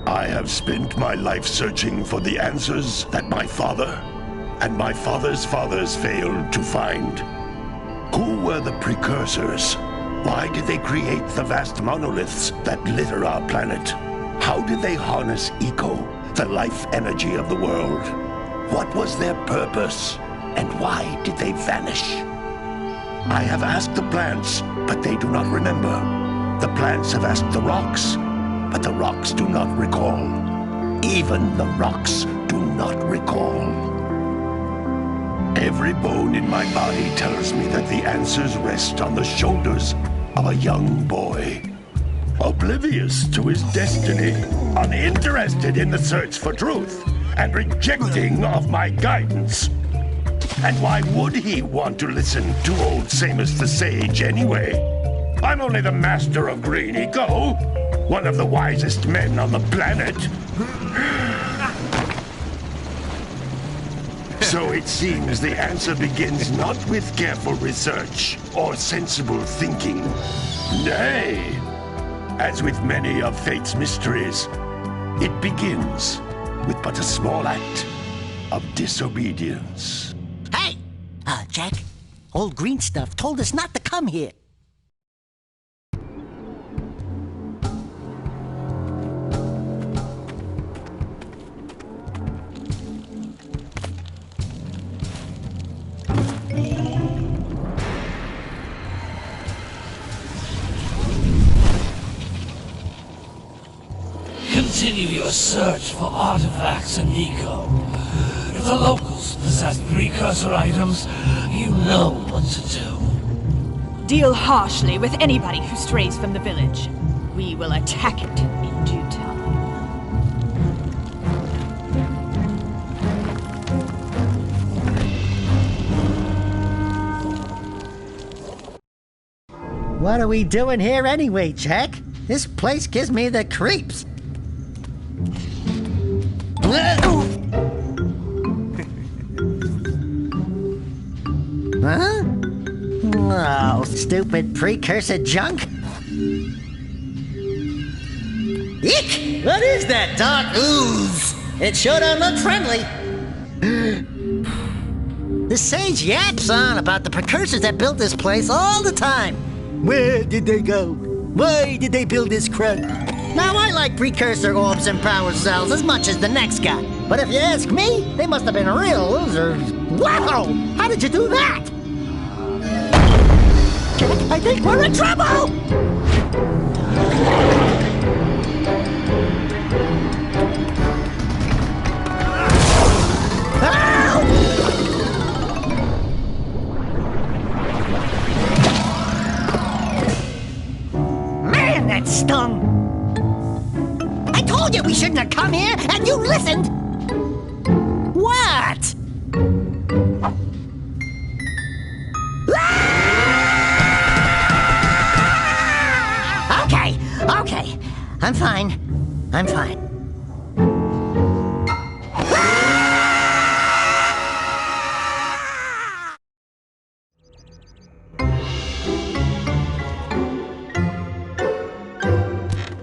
I have spent my life searching for the answers that my father and my father's fathers failed to find. Who were the precursors? Why did they create the vast monoliths that litter our planet? How did they harness eco, the life energy of the world? What was their purpose? And why did they vanish? I have asked the plants, but they do not remember. The plants have asked the rocks, but the rocks do not recall. Even the rocks do not recall. Every bone in my body tells me that the answers rest on the shoulders of a young boy. Oblivious to his destiny, uninterested in the search for truth, and rejecting of my guidance. And why would he want to listen to old Samus the Sage anyway? I'm only the master of green eco, one of the wisest men on the planet. So it seems the answer begins not with careful research or sensible thinking. Nay, as with many of fate's mysteries, it begins with but a small act of disobedience. Hey! Jack, old green stuff told us not to come here. Continue your search for artifacts and eco. If the locals possess precursor items, you know what to do. Deal harshly with anybody who strays from the village. We will attack it in due time. What are we doing here anyway, Jack? This place gives me the creeps. Huh? Oh, stupid precursor junk. Eek! What is that dark ooze? It sure don't look friendly. The sage yaps on about the precursors that built this place all the time. Where did they go? Why did they build this crud? Now, I like precursor orbs and power cells as much as the next guy. But if you ask me, they must have been real losers. Wow! How did you do that? Jack, I think we're in trouble! Man, that stung! I told you we shouldn't have come here, and you listened! What? Okay. I'm fine.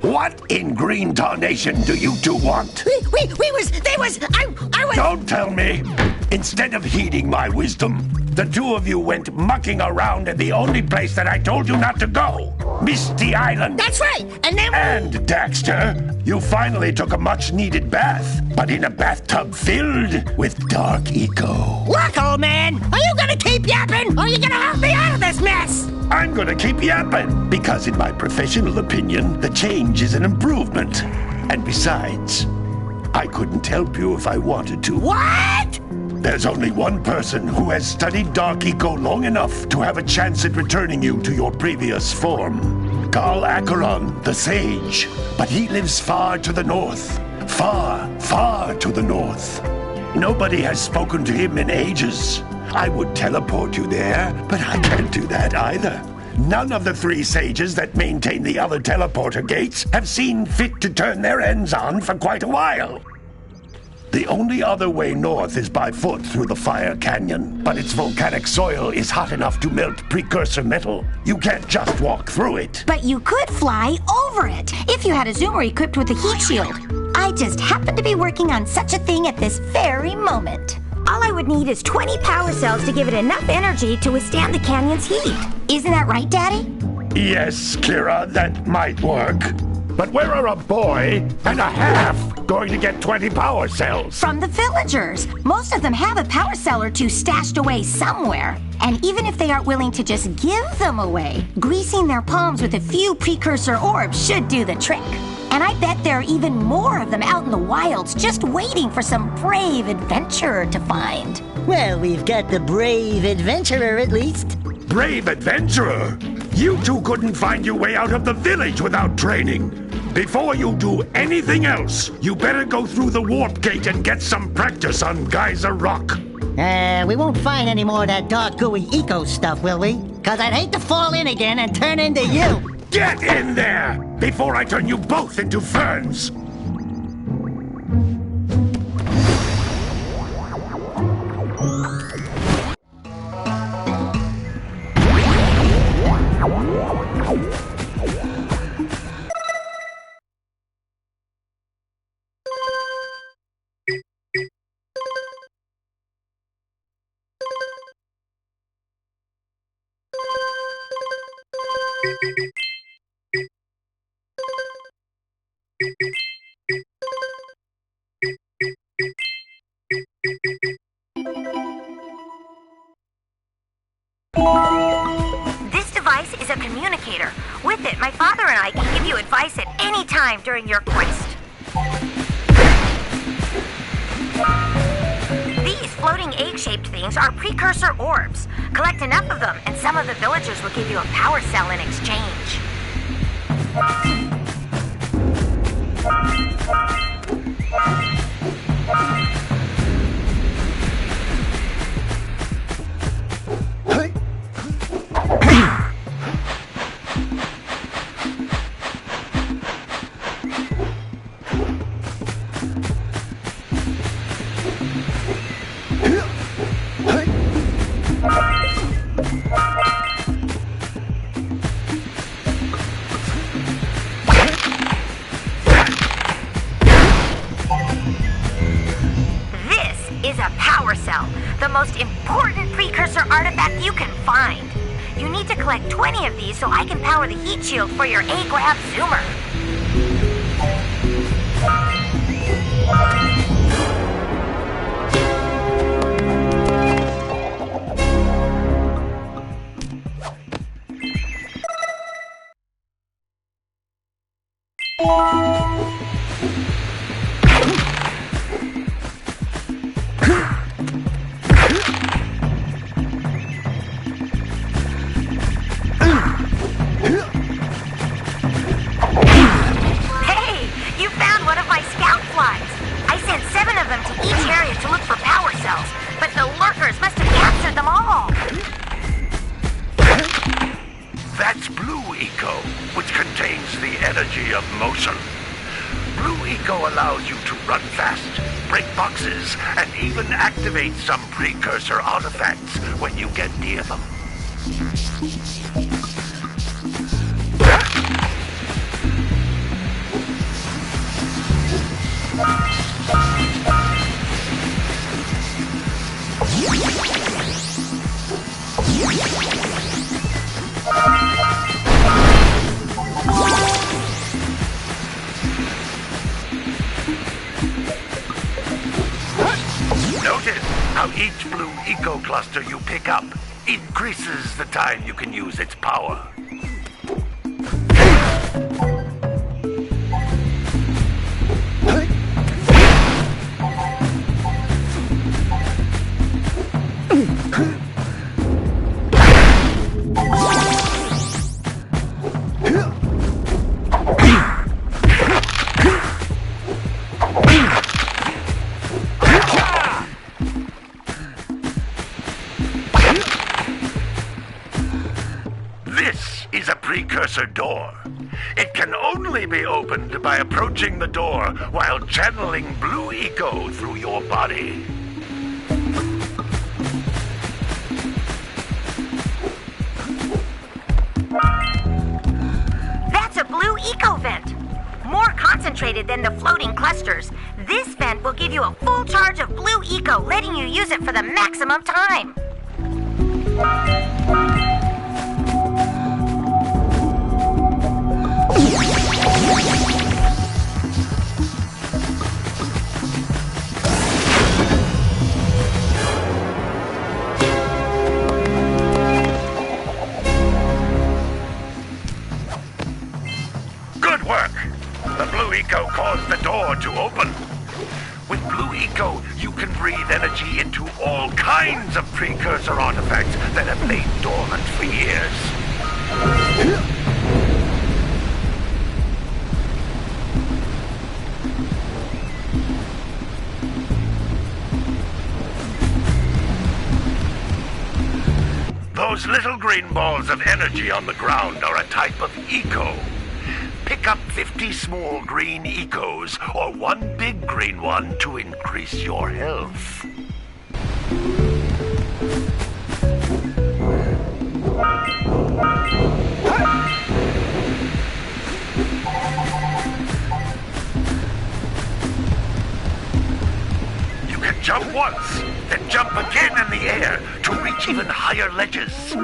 What in green tarnation do you two want? I was... Don't tell me! Instead of heeding my wisdom, the two of you went mucking around in the only place that I told you not to go! Misty Island! That's right! And then... And, Daxter, you finally took a much-needed bath, but in a bathtub filled with dark eco. Look, old man! Are you gonna keep yapping, or are you gonna help me out of this mess? I'm gonna keep yapping, because in my professional opinion, the change is an improvement. And besides, I couldn't help you if I wanted to. What? There's only one person who has studied Dark Eco long enough to have a chance at returning you to your previous form. Carl Acheron, the Sage. But he lives far to the north. Far, far to the north. Nobody has spoken to him in ages. I would teleport you there, but I can't do that either. None of the three sages that maintain the other teleporter gates have seen fit to turn their ends on for quite a while. The only other way north is by foot through the Fire Canyon, but its volcanic soil is hot enough to melt precursor metal. You can't just walk through it. But you could fly over it if you had a zoomer equipped with a heat shield. I just happen to be working on such a thing at this very moment. All I would need is 20 power cells to give it enough energy to withstand the canyon's heat. Isn't that right, Daddy? Yes, Kira, that might work. But where are a boy and a half going to get 20 power cells? From the villagers. Most of them have a power cell or two stashed away somewhere. And even if they aren't willing to just give them away, greasing their palms with a few precursor orbs should do the trick. And I bet there are even more of them out in the wilds just waiting for some brave adventurer to find. Well, we've got the brave adventurer at least. Brave adventurer? You two couldn't find your way out of the village without training. Before you do anything else, you better go through the warp gate and get some practice on Geyser Rock. We won't find any more of that dark gooey eco stuff, will we? 'Cause I'd hate to fall in again and turn into you. Get in there before I turn you both into ferns. This device is a communicator. With it, my father and I can give you advice at any time during your quest. These floating egg-shaped things are precursor orbs. Collect enough of them, and some of the villagers will give you a power cell in exchange. The most important precursor artifact you can find. You need to collect 20 of these so I can power the heat shield for your A-Grab zoomer. Some precursor artifacts when you get near them. How each blue eco-cluster you pick up increases the time you can use its power. Precursor door. It can only be opened by approaching the door while channeling blue eco through your body. That's a blue eco vent. More concentrated than the floating clusters. This vent will give you a full charge of blue eco, letting you use it for the maximum time. Good work! The blue eco caused the door to open. With blue eco, you can breathe energy into all kinds of precursor artifacts that have lain dormant for years. Those little green balls of energy on the ground are a type of eco. Pick up 50 small green ecos or one big green one to increase your health. You can jump once, then jump again in the air to reach even higher ledges.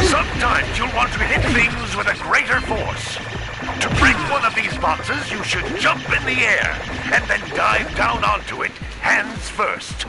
Sometimes you'll want to hit things with a greater force. To break one of these boxes, you should jump in the air and then dive down onto it, hands first.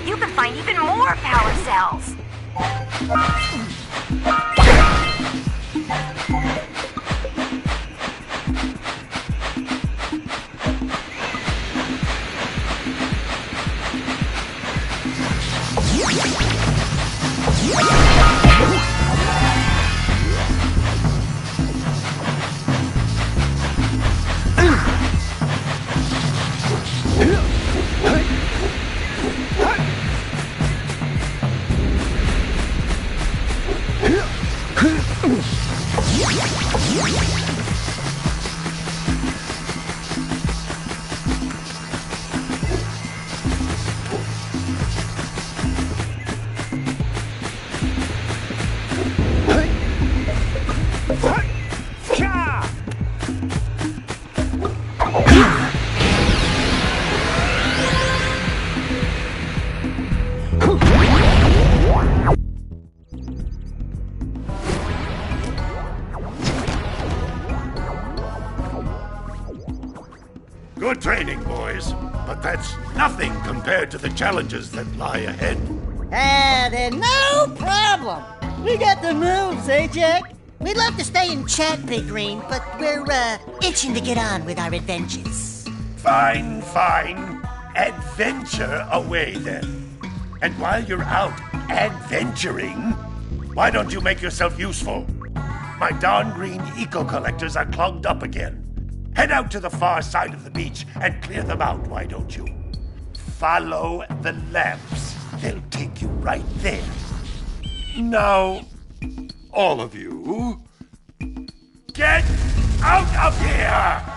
You can find even more power cells. Good training, boys. But that's nothing compared to the challenges that lie ahead. Then no problem. We got the moves, eh, Jack? We'd love to stay and chat, Big Green, but we're, itching to get on with our adventures. Fine, fine. Adventure away, then. And while you're out adventuring, why don't you make yourself useful? My darn green eco-collectors are clogged up again. Head out to the far side of the beach and clear them out, why don't you? Follow the lamps. They'll take you right there. Now, all of you, get out of here!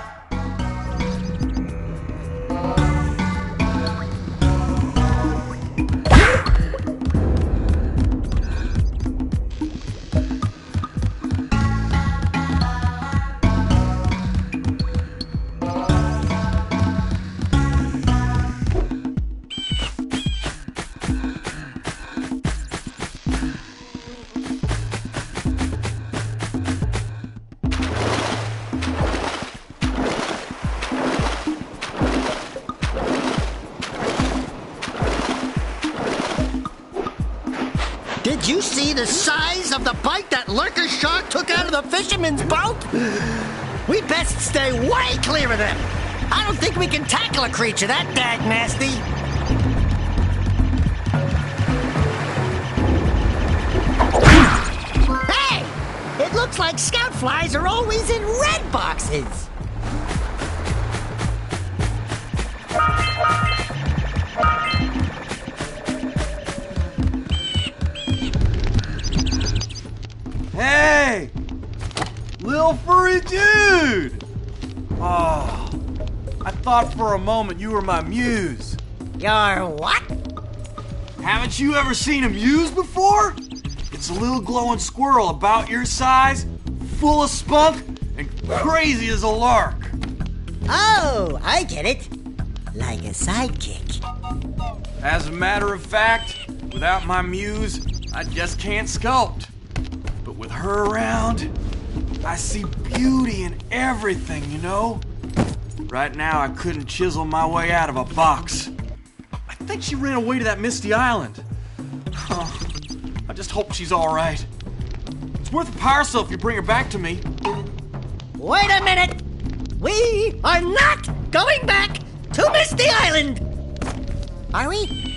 Did you see the size of the bite that lurker shark took out of the fisherman's boat? We best stay way clear of them. I don't think we can tackle a creature that dag nasty. Hey! It looks like scout flies are always in red boxes. Hey! Little furry dude! Oh, I thought for a moment you were my muse. Your what? Haven't you ever seen a muse before? It's a little glowing squirrel about your size, full of spunk, and crazy as a lark. Oh, I get it. Like a sidekick. As a matter of fact, without my muse, I just can't sculpt. But with her around, I see beauty in everything, you know? Right now, I couldn't chisel my way out of a box. I think she ran away to that misty island. Oh, I just hope she's all right. It's worth a power cell if you bring her back to me. Wait a minute! We are not going back to Misty Island! Are we?